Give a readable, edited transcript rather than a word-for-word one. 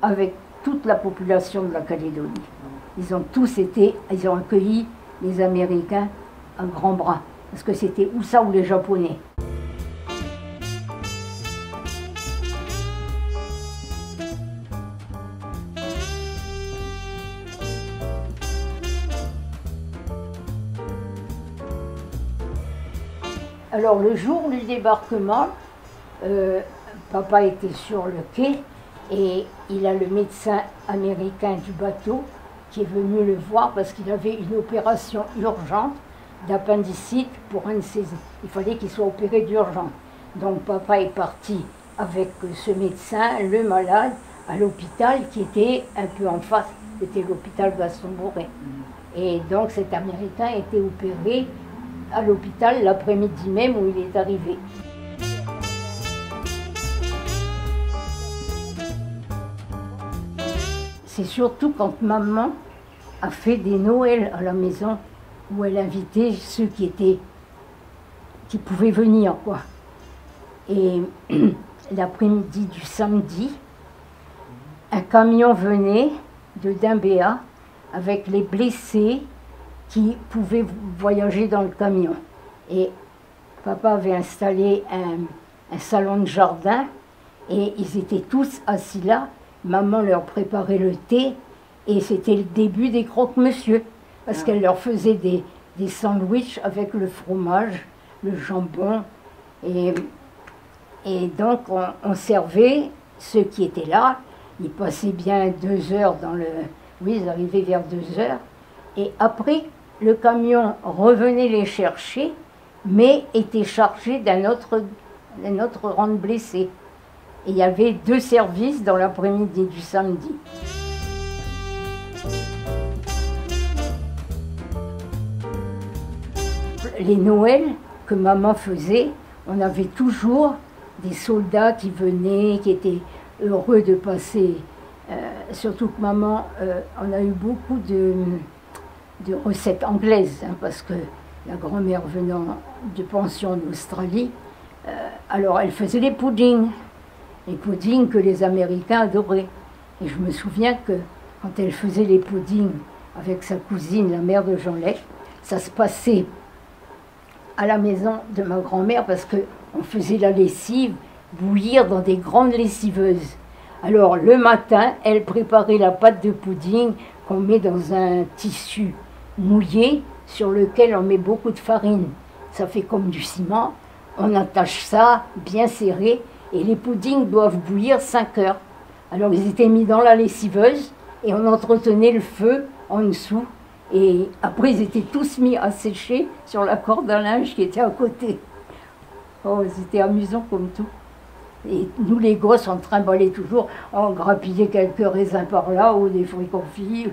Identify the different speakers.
Speaker 1: avec toute la population de la Calédonie. Ils ont accueilli les Américains à grands bras, parce que c'était ou ça ou les Japonais. Alors le jour du débarquement, papa était sur le quai et il a le médecin américain du bateau qui est venu le voir parce qu'il avait une opération urgente d'appendicite pour un de ses... Il fallait qu'il soit opéré d'urgence. Donc papa est parti avec ce médecin, le malade, à l'hôpital qui était un peu en face, c'était l'hôpital Gaston-Boré. Et donc cet Américain était opéré à l'hôpital l'après-midi même où il est arrivé. C'est surtout quand maman a fait des Noëls à la maison où elle invitait ceux qui pouvaient venir, quoi. Et l'après-midi du samedi, un camion venait de Dimbéa avec les blessés qui pouvaient voyager dans le camion. Et papa avait installé un salon de jardin et ils étaient tous assis là. Maman leur préparait le thé et c'était le début des croque-monsieur parce qu'elle leur faisait des sandwichs avec le fromage, le jambon et donc on servait ceux qui étaient là. Ils passaient bien 2 heures dans le... Oui, ils arrivaient vers 2 heures et après le camion revenait les chercher mais était chargé d'un autre rang de blessés. Et il y avait 2 services dans l'après-midi du samedi. Les Noëls que maman faisait, on avait toujours des soldats qui venaient, qui étaient heureux de passer. Surtout que maman, on a eu beaucoup de recettes anglaises, hein, parce que la grand-mère venant de pension d'Australie, alors elle faisait les puddings. Les puddings que les Américains adoraient. Et je me souviens que quand elle faisait les puddings avec sa cousine, la mère de Jean-Lec, ça se passait à la maison de ma grand-mère parce qu'on faisait la lessive bouillir dans des grandes lessiveuses. Alors le matin, elle préparait la pâte de pudding qu'on met dans un tissu mouillé sur lequel on met beaucoup de farine. Ça fait comme du ciment. On attache ça bien serré. Et les puddings doivent bouillir 5 heures. Alors ils étaient mis dans la lessiveuse et on entretenait le feu en dessous. Et après ils étaient tous mis à sécher sur la corde à linge qui était à côté. Oh, c'était amusant comme tout. Et nous les gosses, on trimballait toujours, on grappillait quelques raisins par là ou des fruits confits.